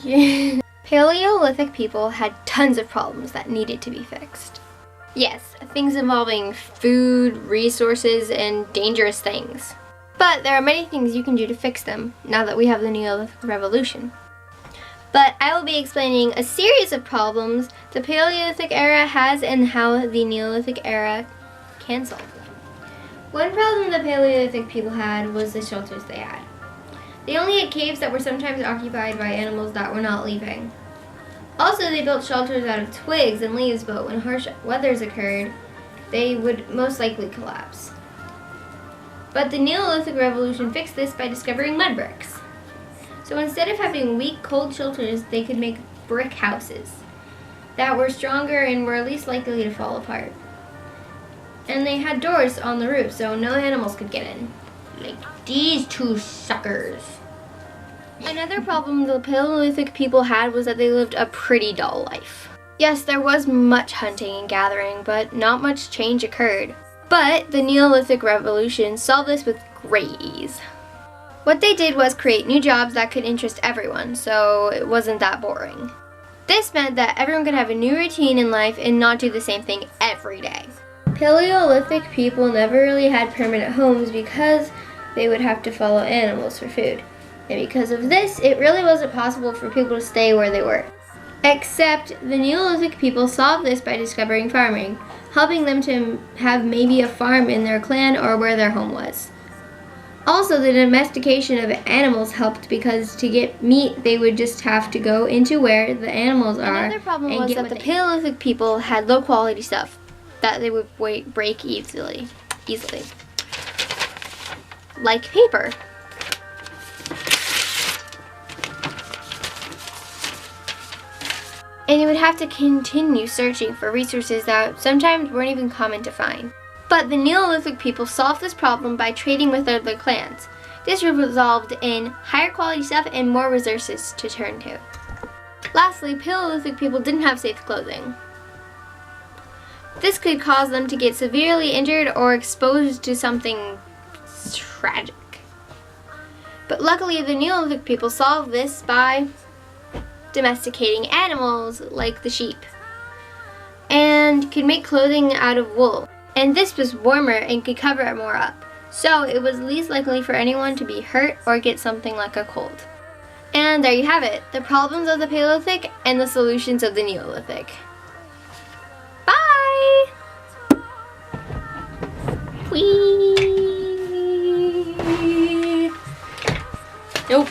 Whee! Paleolithic people had tons of problems that needed to be fixed. Yes, things involving food, resources, and dangerous things. But there are many things you can do to fix them now that we have the Neolithic Revolution. But I will be explaining a series of problems the Paleolithic era has and how the Neolithic era can solve them. One problem the Paleolithic people had was the shelters they had. They only had caves that were sometimes occupied by animals that were not leaving. Also, they built shelters out of twigs and leaves, but when harsh weathers occurred, they would most likely collapse. But the Neolithic Revolution fixed this by discovering mud bricks. So instead of having weak, cold shelters, they could make brick houses that were stronger and were least likely to fall apart. And they had doors on the roof so no animals could get in. Like these two suckers. Another problem the Paleolithic people had was that they lived a pretty dull life. Yes, there was much hunting and gathering, but not much change occurred. But the Neolithic Revolution solved this with great ease. What they did was create new jobs that could interest everyone, so it wasn't that boring. This meant that everyone could have a new routine in life and not do the same thing every day. Paleolithic people never really had permanent homes because they would have to follow animals for food. And because of this, it really wasn't possible for people to stay where they were. Except the Neolithic people solved this by discovering farming, helping them to have maybe a farm in their clan or where their home was. Also, the domestication of animals helped because to get meat, they would just have to go into where the animals are. Another problem was that the Paleolithic people had low quality stuff that they would break easily. Like paper. And you would have to continue searching for resources that sometimes weren't even common to find. But the Neolithic people solved this problem by trading with other clans. This resulted in higher quality stuff and more resources to turn to. Lastly, Paleolithic people didn't have safe clothing. This could cause them to get severely injured or exposed to something tragic. But luckily, the Neolithic people solved this by domesticating animals like the sheep and could make clothing out of wool. And this was warmer and could cover it more up. So it was least likely for anyone to be hurt or get something like a cold. And there you have it, the problems of the Paleolithic and the solutions of the Neolithic. Bye! Whee! Nope.